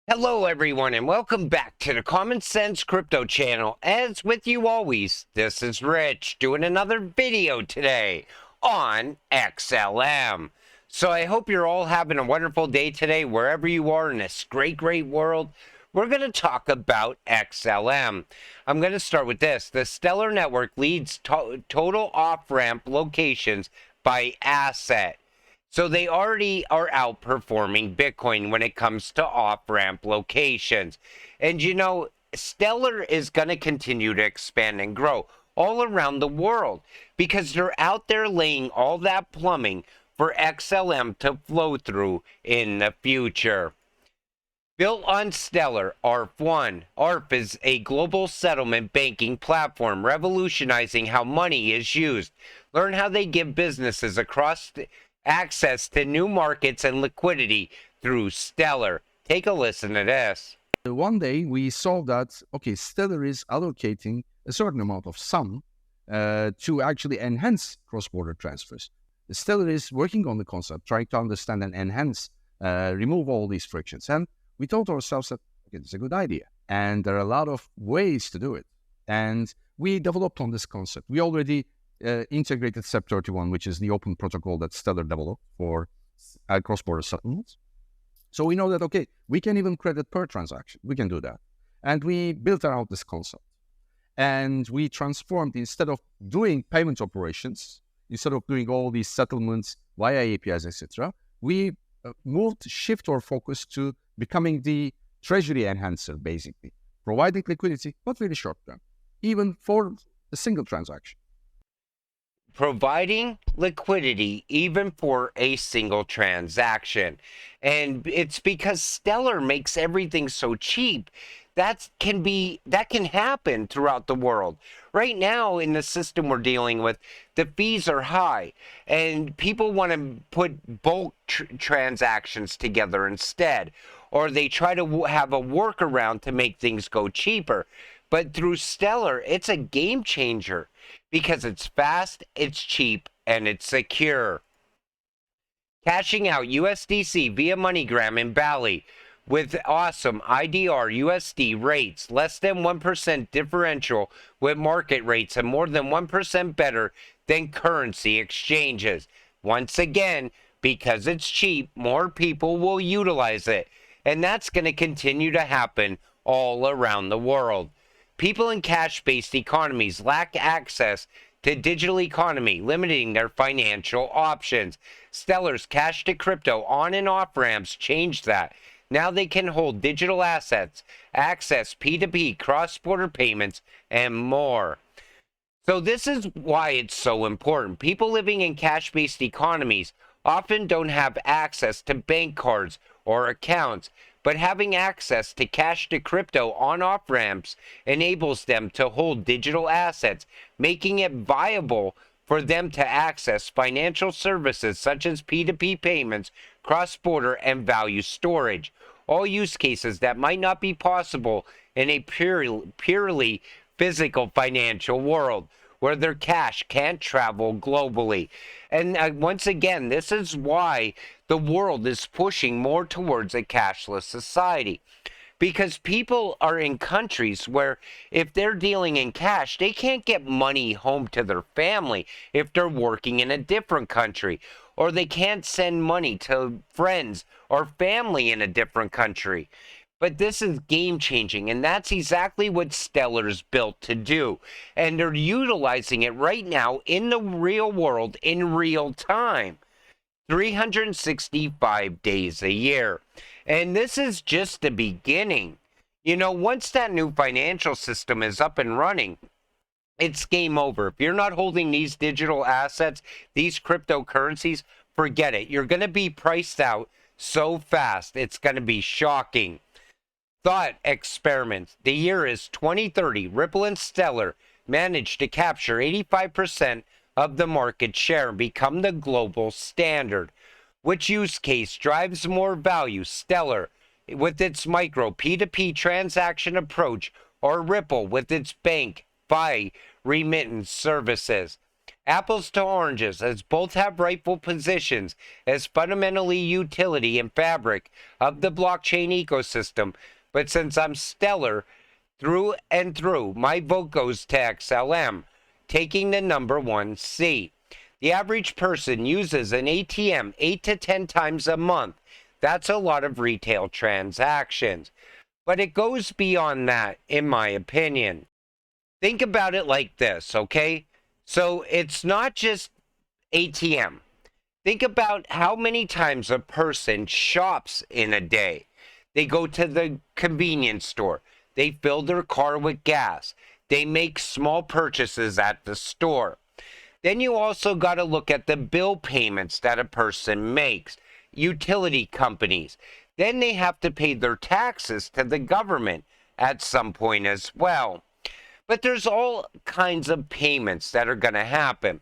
Hello everyone and welcome back to the Common Sense Crypto channel. As with you always, this is Rich doing another video today on XLM. So I hope you're all having a wonderful day today wherever you are in this great world. We're going to talk about XLM. I'm going to start with this. The Stellar Network leads total off-ramp locations by asset. So they already are outperforming Bitcoin when it comes to off-ramp locations. And you know, Stellar is going to continue to expand and grow all around the world because they're out there laying all that plumbing for XLM to flow through in the future. Built on Stellar, ARP1. ARP is a global settlement banking platform revolutionizing how money is used. Learn how they give businesses across access to new markets and liquidity through Stellar. Take a listen to this. One day we saw that, okay, Stellar is allocating a certain amount of sum to actually enhance cross-border transfers. Stellar is working on the concept, trying to understand and enhance, remove all these frictions. And we told ourselves that, okay, it's a good idea. And there are a lot of ways to do it. And we developed on this concept. We already integrated SEP31, which is the open protocol that Stellar developed for cross-border settlements. So we know that, okay, we can even credit per transaction. We can do that. And we built around this concept. And we transformed, instead of doing payment operations, instead of doing all these settlements via APIs, etc., we shift our focus to becoming the treasury enhancer, basically, providing liquidity, but very short term, even for a single transaction. Providing liquidity even for a single transaction. And it's because Stellar makes everything so cheap. That can happen throughout the world. Right now in the system we're dealing with, the fees are high and people want to put bulk transactions together instead, or they try to have a workaround to make things go cheaper. But through Stellar, it's a game changer because it's fast, it's cheap, and it's secure. Cashing out USDC via MoneyGram in Bali with awesome IDR USD rates, less than 1% differential with market rates and more than 1% better than currency exchanges. Once again, because it's cheap, more people will utilize it. And that's going to continue to happen all around the world. People in cash-based economies lack access to digital economy, limiting their financial options. Stellar's cash to crypto on and off ramps changed that. Now they can hold digital assets, access P2P, cross-border payments, and more. So this is why it's so important. People living in cash-based economies often don't have access to bank cards or accounts, but having access to cash to crypto on-off ramps enables them to hold digital assets, making it viable for them to access financial services such as P2P payments, cross-border, and value storage. All use cases that might not be possible in a purely physical financial world, where their cash can't travel globally. And once again, this is why the world is pushing more towards a cashless society. Because people are in countries where if they're dealing in cash, they can't get money home to their family if they're working in a different country. Or they can't send money to friends or family in a different country. But this is game changing, and that's exactly what Stellar's built to do. And they're utilizing it right now in the real world in real time. 365 days a year. And this is just the beginning. You know, once that new financial system is up and running, it's game over. If you're not holding these digital assets, these cryptocurrencies, forget it. You're going to be priced out so fast. It's going to be shocking. Thought experiments. The year is 2030. Ripple and Stellar managed to capture 85% of the market share and become the global standard. Which use case drives more value? Stellar with its micro P2P transaction approach, or Ripple with its bank, FI remittance services? Apples to oranges, as both have rightful positions as fundamentally utility and fabric of the blockchain ecosystem. But since I'm Stellar through and through, my vote goes to XLM, taking the number one seat. The average person uses an ATM 8 to 10 times a month. That's a lot of retail transactions. But it goes beyond that, in my opinion. Think about it like this, okay? So it's not just ATM. Think about how many times a person shops in a day. They go to the convenience store. They fill their car with gas. They make small purchases at the store. Then you also got to look at the bill payments that a person makes, utility companies. Then they have to pay their taxes to the government at some point as well. But there's all kinds of payments that are going to happen.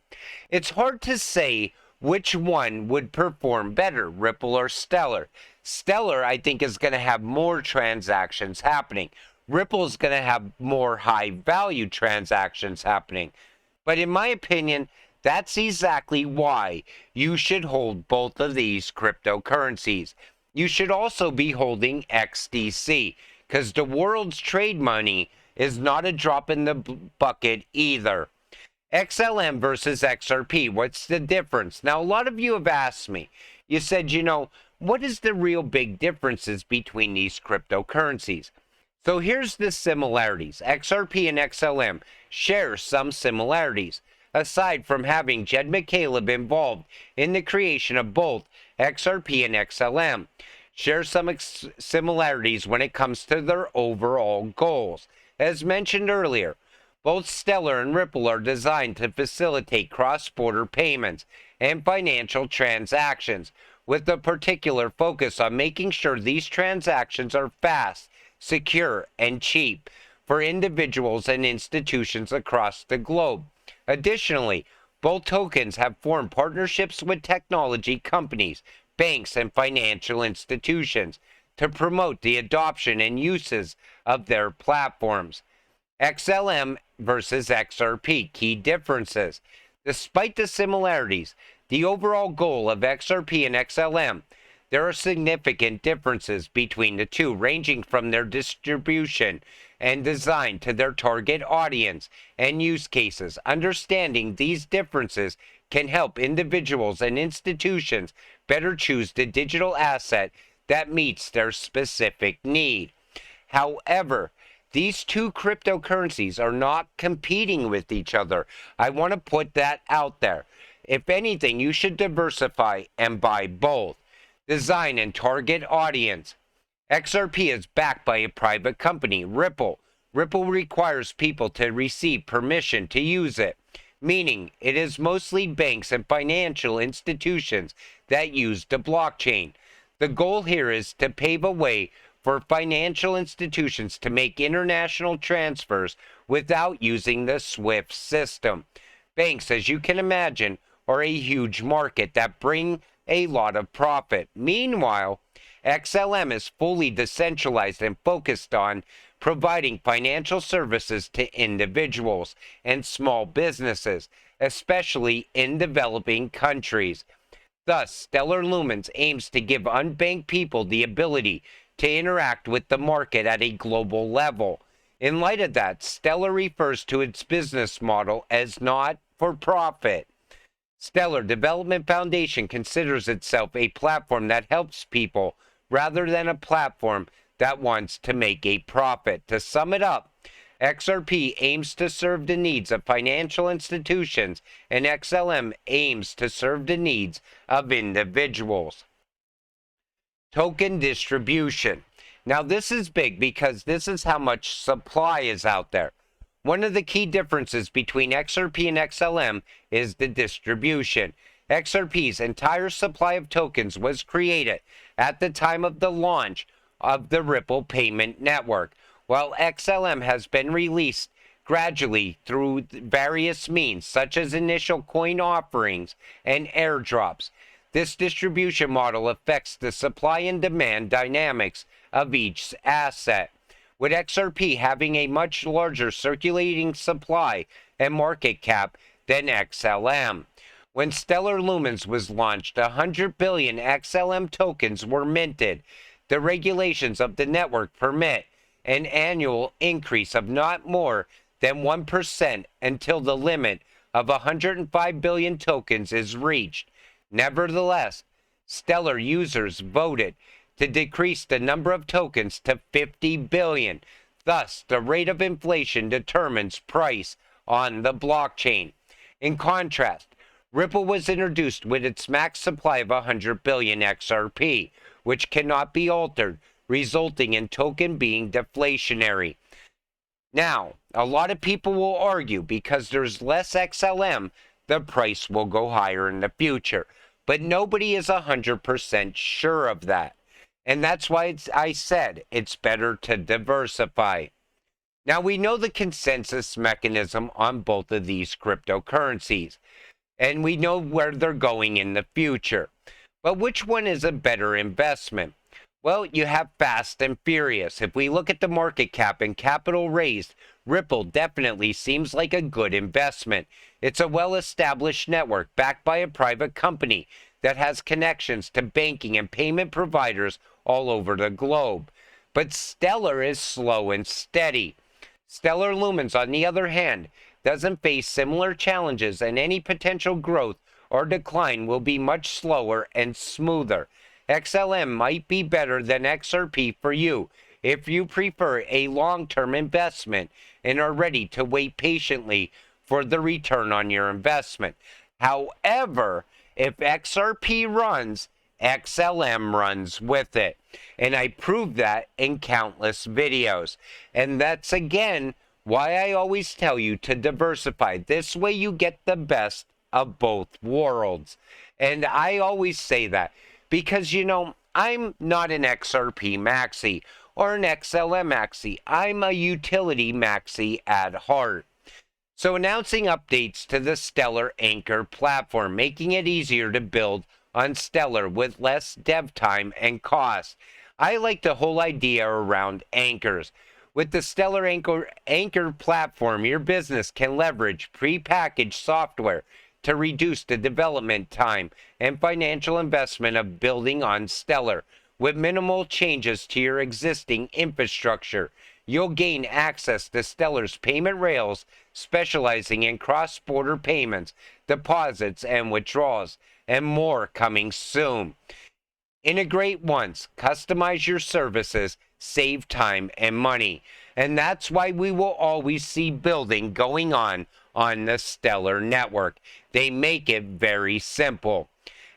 It's hard to say which one would perform better, Ripple or Stellar. Stellar, I think, is going to have more transactions happening. Ripple is going to have more high-value transactions happening. But in my opinion, that's exactly why you should hold both of these cryptocurrencies. You should also be holding XDC, because the world's trade money is not a drop in the bucket either. XLM versus XRP, what's the difference? Now, a lot of you have asked me, you said, what is the real big differences between these cryptocurrencies? So here's the similarities. XRP and XLM share some similarities, aside from having Jed McCaleb involved in the creation of both XRP and XLM. Share some similarities when it comes to their overall goals. As mentioned earlier, both Stellar and Ripple are designed to facilitate cross-border payments and financial transactions, with a particular focus on making sure these transactions are fast, secure, and cheap for individuals and institutions across the globe. Additionally, both tokens have formed partnerships with technology companies, banks, and financial institutions to promote the adoption and uses of their platforms. XLM versus XRP, key differences. Despite the similarities, the overall goal of XRP and XLM, there are significant differences between the two, ranging from their distribution and design to their target audience and use cases. Understanding these differences can help individuals and institutions better choose the digital asset that meets their specific need. However, these two cryptocurrencies are not competing with each other. I want to put that out there. If anything, you should diversify and buy both. Design and target audience. XRP is backed by a private company, Ripple. Ripple requires people to receive permission to use it, meaning it is mostly banks and financial institutions that use the blockchain. The goal here is to pave a way for financial institutions to make international transfers without using the SWIFT system. Banks, as you can imagine, are a huge market that bring a lot of profit. Meanwhile, XLM is fully decentralized and focused on providing financial services to individuals and small businesses, especially in developing countries. Thus, Stellar Lumens aims to give unbanked people the ability to interact with the market at a global level. In light of that, Stellar refers to its business model as not for profit. Stellar Development Foundation considers itself a platform that helps people rather than a platform that wants to make a profit. To sum it up, XRP aims to serve the needs of financial institutions, and XLM aims to serve the needs of individuals. Token distribution. Now, this is big because this is how much supply is out there. One of the key differences between XRP and XLM is the distribution. XRP's entire supply of tokens was created at the time of the launch of the Ripple payment network, while XLM has been released gradually through various means, such as initial coin offerings and airdrops. This distribution model affects the supply and demand dynamics of each asset, with XRP having a much larger circulating supply and market cap than XLM. When Stellar Lumens was launched, 100 billion XLM tokens were minted. The regulations of the network permit an annual increase of not more than 1% until the limit of 105 billion tokens is reached. Nevertheless, Stellar users voted to decrease the number of tokens to 50 billion. Thus, the rate of inflation determines price on the blockchain. In contrast, Ripple was introduced with its max supply of 100 billion XRP, which cannot be altered, resulting in token being deflationary. Now, a lot of people will argue because there's less XLM, the price will go higher in the future. But nobody is 100% sure of that. And that's why I said it's better to diversify. Now, we know the consensus mechanism on both of these cryptocurrencies, and we know where they're going in the future. But which one is a better investment? Well, you have Fast and Furious. If we look at the market cap and capital raised, Ripple definitely seems like a good investment. It's a well-established network backed by a private company that has connections to banking and payment providers all over the globe. But Stellar is slow and steady. Stellar Lumens, on the other hand, doesn't face similar challenges, and any potential growth or decline will be much slower and smoother. XLM might be better than XRP for you if you prefer a long-term investment and are ready to wait patiently for the return on your investment. However, if XRP runs, XLM runs with it. And I proved that in countless videos. And that's again why I always tell you to diversify. This way you get the best of both worlds. And I always say that because, you know, I'm not an XRP maxi or an XLM maxi. I'm a utility maxi at heart. So announcing updates to the Stellar Anchor platform, making it easier to build on Stellar with less dev time and cost. I like the whole idea around anchors. With the Stellar Anchor platform, your business can leverage prepackaged software to reduce the development time and financial investment of building on Stellar. With minimal changes to your existing infrastructure, you'll gain access to Stellar's payment rails, specializing in cross-border payments, deposits, and withdrawals, and more coming soon. Integrate once, customize your services, save time and money. And that's why we will always see building going on the Stellar network. They make it very simple.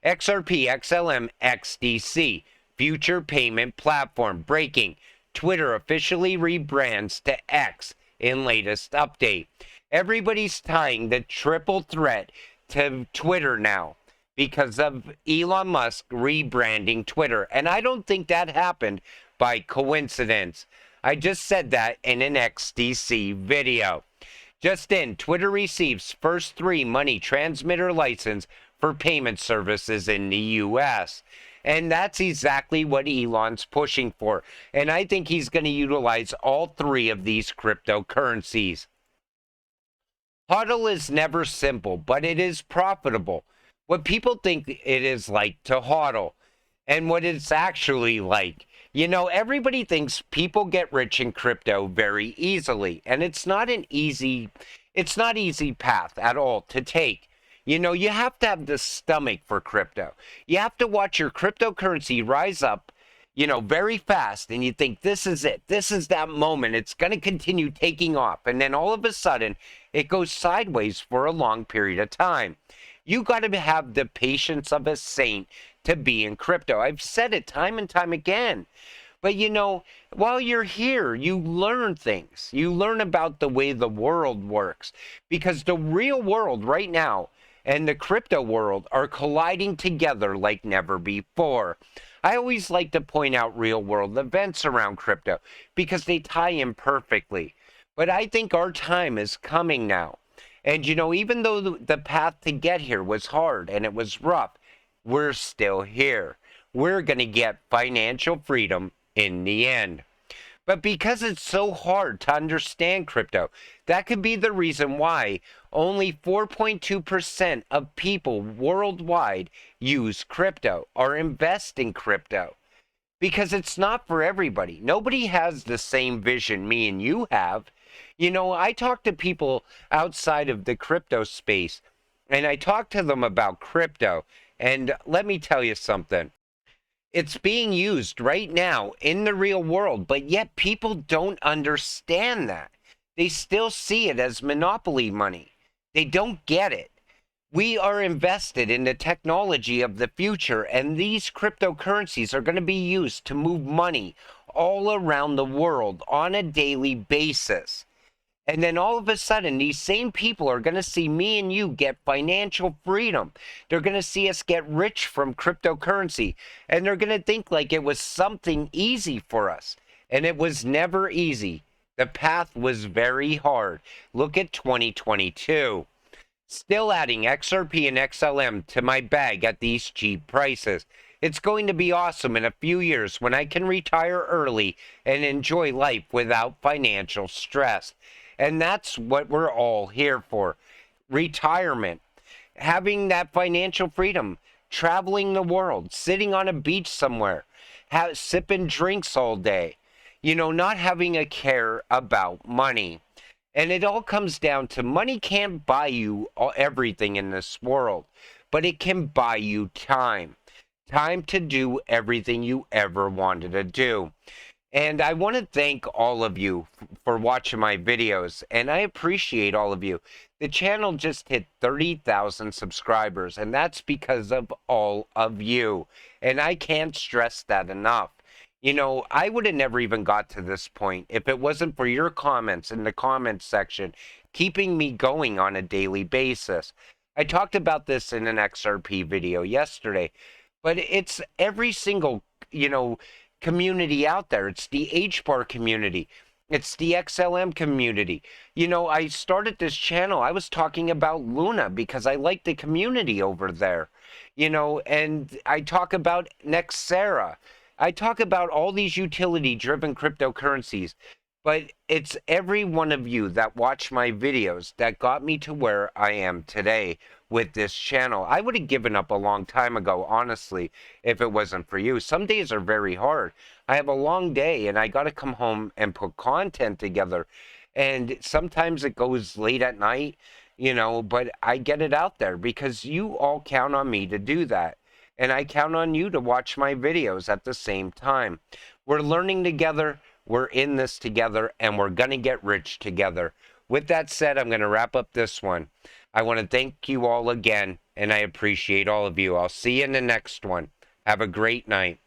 XRP, XLM, XDC, Future Payment Platform. Breaking. Twitter officially rebrands to X in latest update. Everybody's tying the triple threat to Twitter now because of Elon Musk rebranding Twitter. And I don't think that happened by coincidence. I just said that in an XDC video. Just in, Twitter receives first 3 money transmitter license for payment services in the US. And that's exactly what Elon's pushing for. And I think he's going to utilize all 3 of these cryptocurrencies. HODL is never simple, but it is profitable. What people think it is like to HODL and what it's actually like. You know, everybody thinks people get rich in crypto very easily, and it's not easy path at all to take. You know, you have to have the stomach for crypto. You have to watch your cryptocurrency rise up, you know, very fast, and you think this is it. This is that moment. It's going to continue taking off, and then all of a sudden it goes sideways for a long period of time. You got to have the patience of a saint to be in crypto. I've said it time and time again. But you know, while you're here, you learn things. You learn about the way the world works. Because the real world right now and the crypto world are colliding together like never before. I always like to point out real world events around crypto because they tie in perfectly. But I think our time is coming now. And you know, even though the path to get here was hard and it was rough, we're still here. We're going to get financial freedom in the end. But because it's so hard to understand crypto, that could be the reason why only 4.2% of people worldwide use crypto or invest in crypto. Because it's not for everybody. Nobody has the same vision me and you have. You know, I talk to people outside of the crypto space and I talk to them about crypto. And let me tell you something. It's being used right now in the real world, but yet people don't understand that. They still see it as monopoly money. They don't get it. We are invested in the technology of the future, and these cryptocurrencies are going to be used to move money all around the world on a daily basis. And then all of a sudden, these same people are going to see me and you get financial freedom. They're going to see us get rich from cryptocurrency. And they're going to think like it was something easy for us. And it was never easy. The path was very hard. Look at 2022. Still adding XRP and XLM to my bag at these cheap prices. It's going to be awesome in a few years when I can retire early and enjoy life without financial stress. And that's what we're all here for. Retirement. Having that financial freedom. Traveling the world. Sitting on a beach somewhere. Sipping drinks all day. You know, not having a care about money. And it all comes down to money can't buy you everything in this world, but it can buy you time. Time to do everything you ever wanted to do. And I want to thank all of you for watching my videos, and I appreciate all of you. The channel just hit 30,000 subscribers, and that's because of all of you. And I can't stress that enough. You know, I would have never even got to this point if it wasn't for your comments in the comments section, keeping me going on a daily basis. I talked about this in an XRP video yesterday, but it's every single, community out there. It's the H-bar community. It's the XLM community. You know, I started this channel. I was talking about Luna because I like the community over there. You know, and I talk about Nexera. I talk about all these utility-driven cryptocurrencies, but it's every one of you that watch my videos that got me to where I am today with this channel. I would have given up a long time ago, honestly, if it wasn't for you. Some days are very hard. I have a long day, and I got to come home and put content together, and sometimes it goes late at night, but I get it out there because you all count on me to do that. And I count on you to watch my videos at the same time. We're learning together, we're in this together, and we're going to get rich together. With that said, I'm going to wrap up this one. I want to thank you all again, and I appreciate all of you. I'll see you in the next one. Have a great night.